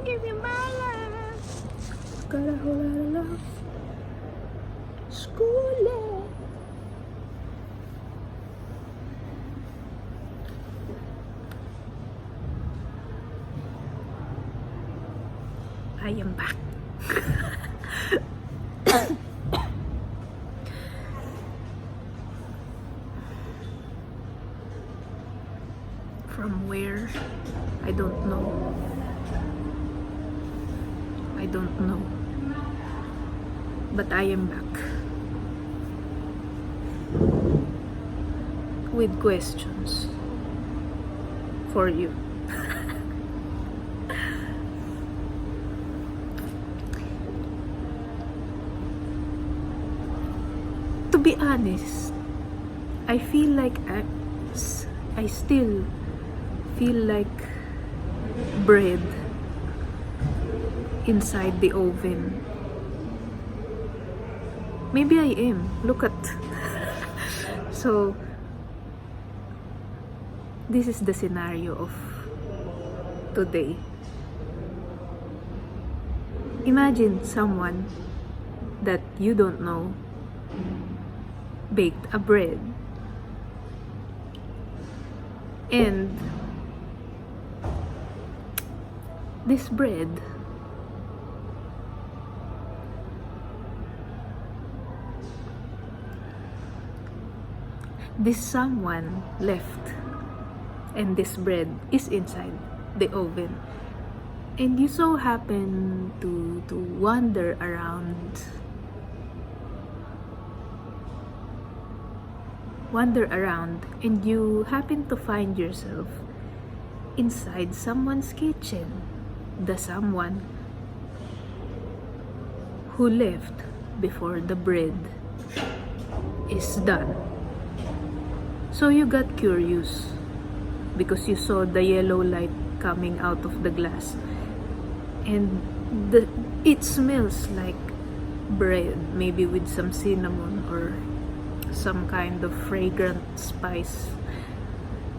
give you my life. Got a whole lot of love. School. I am back. From where? I don't know. I don't know. But I am back. With questions for you. To be honest, I feel like I still feel like bread inside the oven. Maybe I am. Look at. So, this is the scenario of today. Imagine someone that you don't know baked a bread, and this bread this someone left, and this bread is inside the oven, and you so happen to wander around and you happen to find yourself inside someone's kitchen, the someone who left before the bread is done. So you got curious because you saw the yellow light coming out of the glass, and it smells like bread, maybe with some cinnamon or some kind of fragrant spice.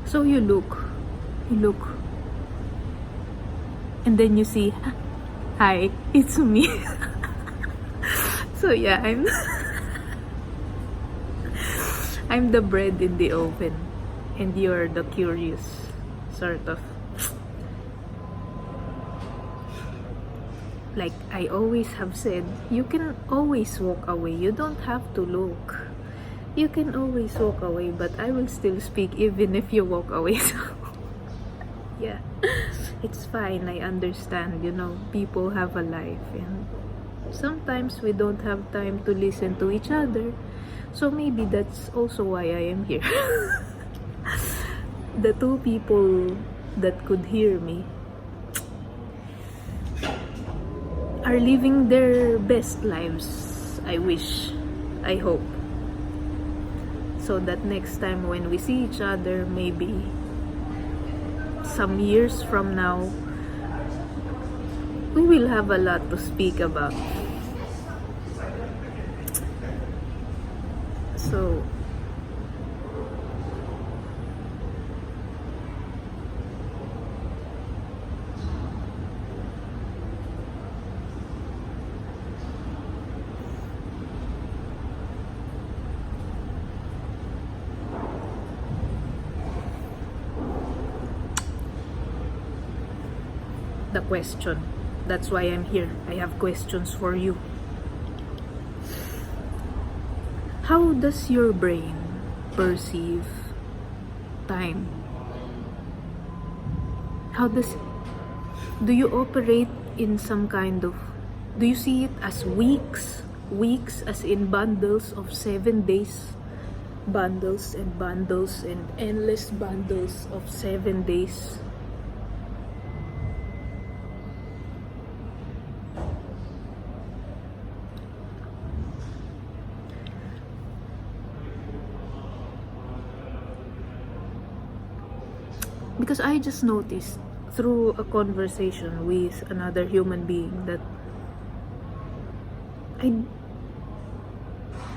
So you look, and then you see, hi, it's me. So yeah, I'm the bread in the oven, and you're the curious, sort of. Like I always have said, you can always walk away. You don't have to look. You can always walk away, but I will still speak even if you walk away. So, yeah, it's fine. I understand, people have a life, and sometimes we don't have time to listen to each other. So maybe that's also why I am here. The two people that could hear me are living their best lives, I wish, I hope. So that next time when we see each other, maybe some years from now, we will have a lot to speak about. So, the question. That's why I'm here. I have questions for you. How does your brain perceive time? Do you operate in some kind of, do you see it as weeks as in bundles of 7 days, bundles and endless bundles of 7 days? Because I just noticed through a conversation with another human being that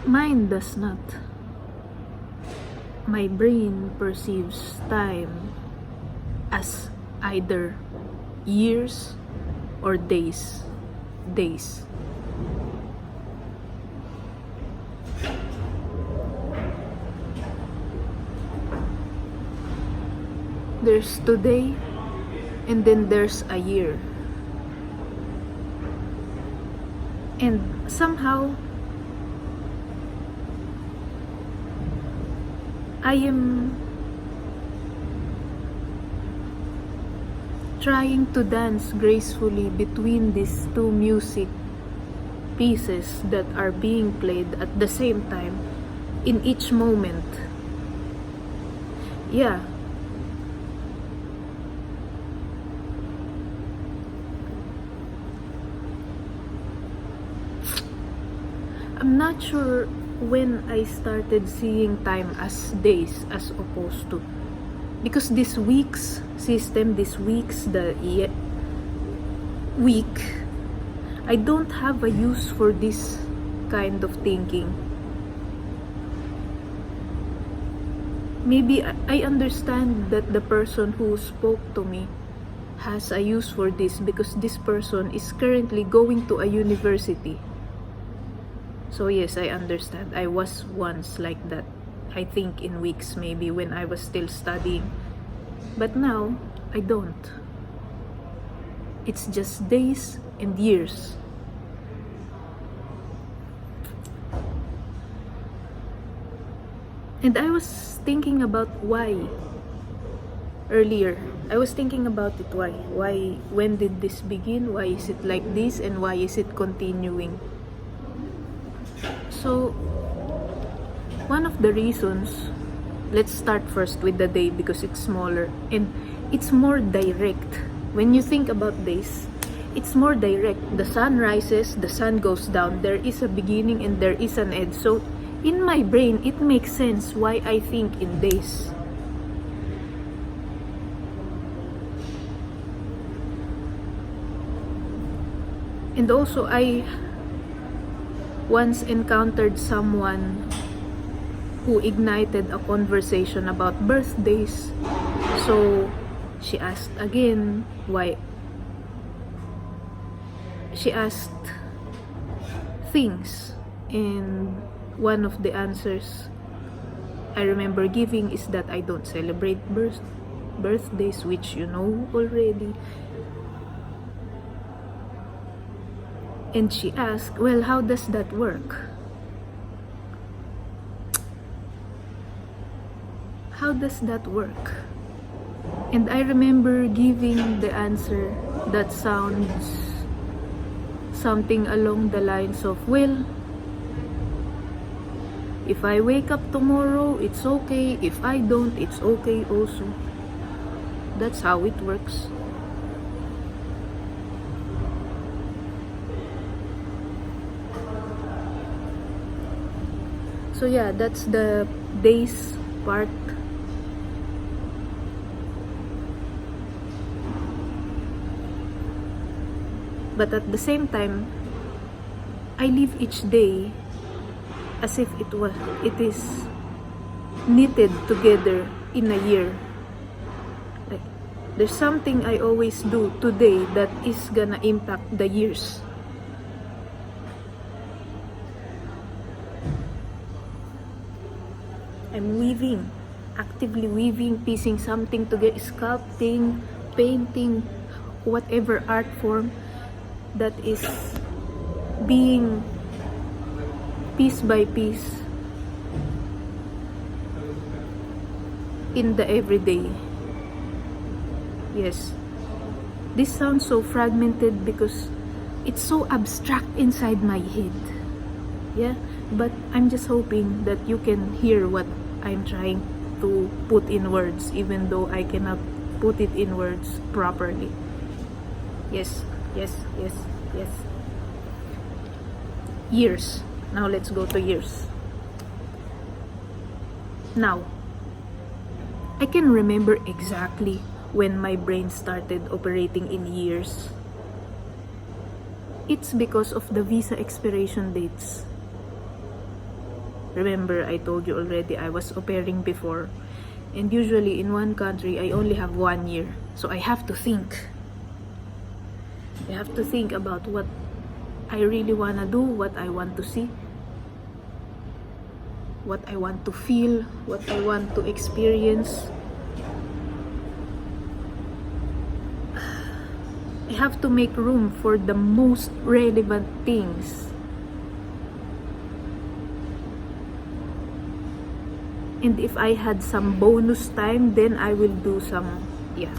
mine does not. My brain perceives time as either years or days. Days. There's today, and then there's a year. And somehow, I am trying to dance gracefully between these two music pieces that are being played at the same time in each moment. Yeah. I'm not sure when I started seeing time as days as opposed to, because this week's system, week, I don't have a use for this kind of thinking. Maybe I understand that the person who spoke to me has a use for this because this person is currently going to a university. So yes, I understand. I was once like that. I think in weeks maybe when I was still studying. But now, I don't. It's just days and years. And I was thinking about why earlier. I was thinking about it, why. Why, when did this begin? Why is it like this? And why is it continuing? So, one of the reasons, let's start first with the day because it's smaller and it's more direct. When you think about days, it's more direct. The sun rises, the sun goes down. There is a beginning and there is an end. So, in my brain, it makes sense why I think in days. And also, I once encountered someone who ignited a conversation about birthdays. So, she asked again why. She asked things, and one of the answers I remember giving is that I don't celebrate birthdays, which you know already. And she asked, well, how does that work? How does that work? And I remember giving the answer that sounds something along the lines of, well, if I wake up tomorrow, it's okay. If I don't, it's okay also. That's how it works. So yeah, that's the days part. But at the same time, I live each day as if it is knitted together in a year. Like, there's something I always do today that is gonna impact the years. I'm weaving, actively weaving, piecing something together, sculpting, painting, whatever art form that is being piece by piece in the everyday. Yes, this sounds so fragmented because it's so abstract inside my head. Yeah, but I'm just hoping that you can hear what I'm trying to put in words, even though I cannot put it in words properly. Yes, yes, yes, yes. Years. Now let's go to years. Now, I can remember exactly when my brain started operating in years. It's because of the visa expiration dates. Remember, I told you already I was au pairing before. And usually in one country, I only have 1 year. So I have to think. I have to think about what I really want to do, what I want to see, what I want to feel, what I want to experience. I have to make room for the most relevant things. And if I had some bonus time, then I will do some, yeah.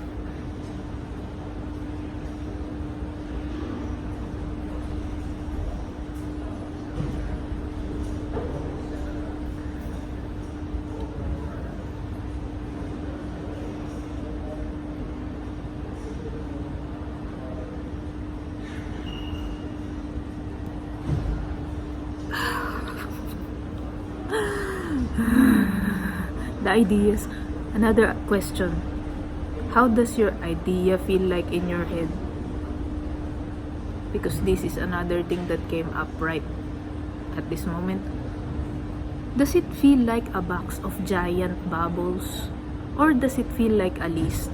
The ideas. Another question. How does your idea feel like in your head? Because this is another thing that came up right at this moment. Does it feel like a box of giant bubbles? Or does it feel like a list?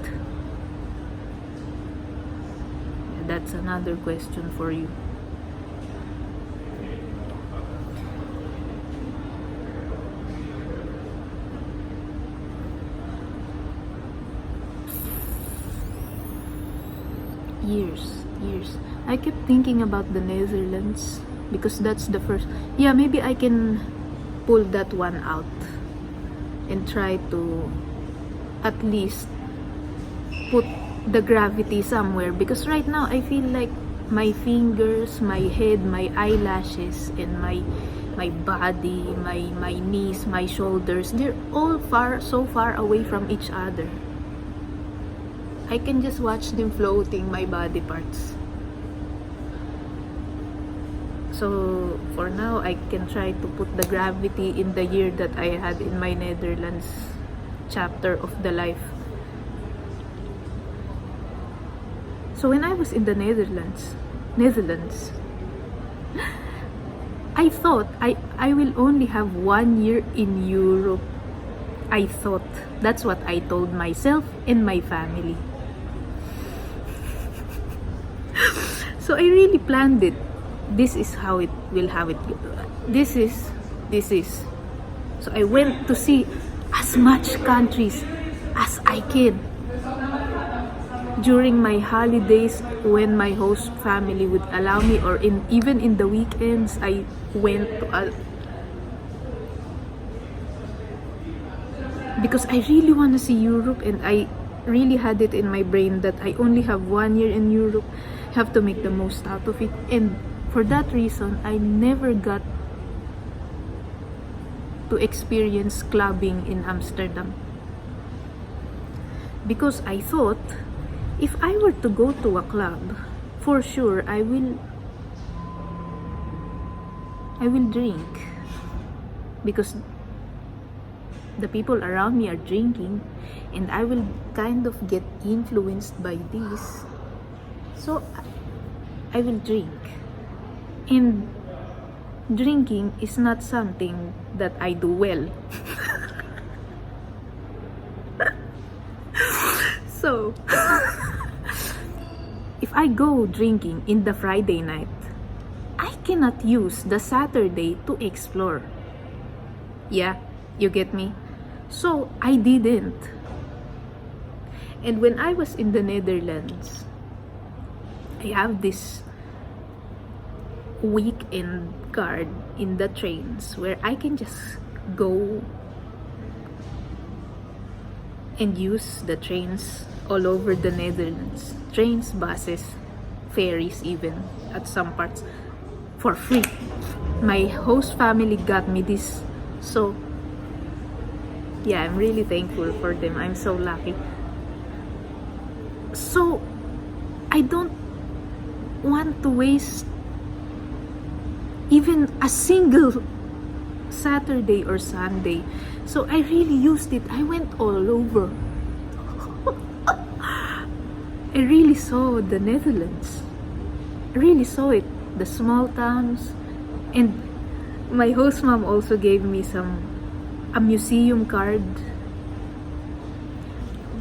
That's another question for you. Years. I kept thinking about the Netherlands because that's the first. Yeah, maybe I can pull that one out and try to at least put the gravity somewhere, because right now I feel like my fingers, my head, my eyelashes, and my body, my knees, my shoulders, they're all so far away from each other. I can just watch them floating, my body parts. So for now, I can try to put the gravity in the year that I had in my Netherlands chapter of the life. So when I was in the Netherlands, I thought I will only have 1 year in Europe. I thought. That's what I told myself and my family. So I really planned it. This is how it will have it. This is. So I went to see as much countries as I can. During my holidays, when my host family would allow me, or even in the weekends, I went to because I really want to see Europe, and I really had it in my brain that I only have 1 year in Europe. I have to make the most out of it, and for that reason, I never got to experience clubbing in Amsterdam, because I thought if I were to go to a club, for sure I will drink, because the people around me are drinking, and I will kind of get influenced by this. So I will drink. And drinking is not something that I do well. So if I go drinking in the Friday night, I cannot use the Saturday to explore. Yeah, you get me? So I didn't. And when I was in the Netherlands, I have this weekend card in the trains where I can just go and use the trains all over the Netherlands. Trains, buses, ferries even at some parts for free. My host family got me this. So yeah, I'm really thankful for them. I'm so lucky. So I don't want to waste even a single Saturday or Sunday. So I really used it. I went all over. I really saw the Netherlands. I really saw it. The small towns. And my host mom also gave me a museum card.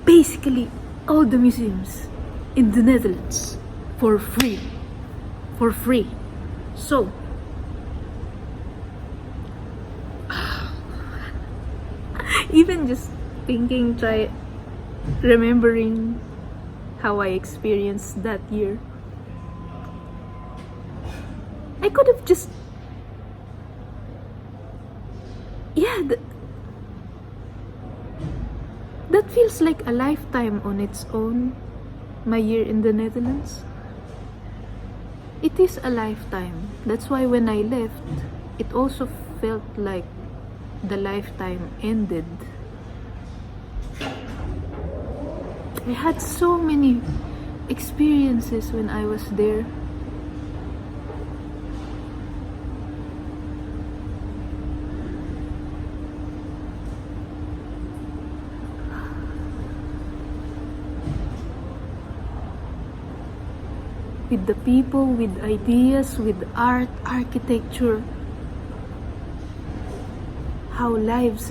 Basically, all the museums in the Netherlands for free. For free. So, even just thinking, remembering how I experienced that year, I could have just, yeah, that feels like a lifetime on its own, my year in the Netherlands. It is a lifetime. That's why when I left, it also felt like the lifetime ended. I had so many experiences when I was there. With the people, with ideas, with art, architecture, how lives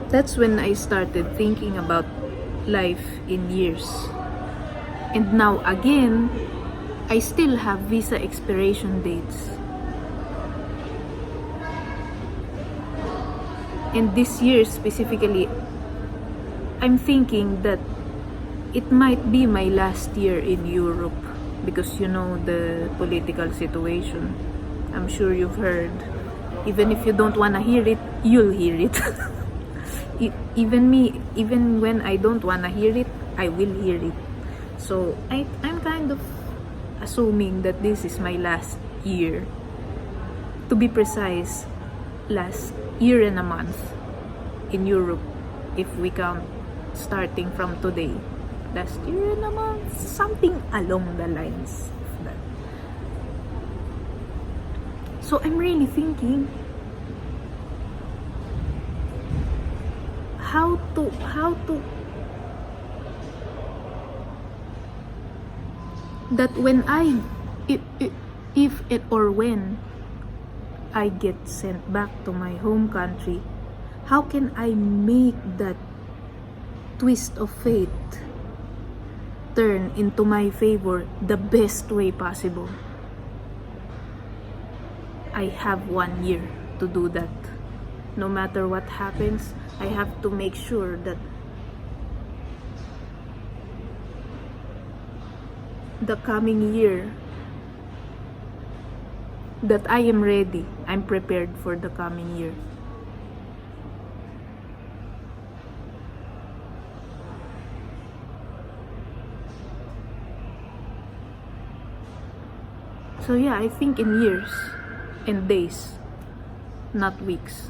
that's when I started thinking about life in years. And now again, I still have visa expiration dates. And this year specifically, I'm thinking that it might be my last year in Europe because you know the political situation. I'm sure you've heard. Even if you don't want to hear it, you'll hear it. Even me, even when I don't want to hear it, I will hear it. So I'm kind of assuming that this is my last year. To be precise, last year and a month in Europe, if we count starting from today. Last year and a month, something along the lines of that. So I'm really thinking how to that when if it or when I get sent back to my home country, how can I make that twist of fate turn into my favor the best way possible? I have 1 year to do that. No matter what happens, I have to make sure that the coming year, that I am ready, I'm prepared for the coming year. So yeah, I think in years and days, not weeks.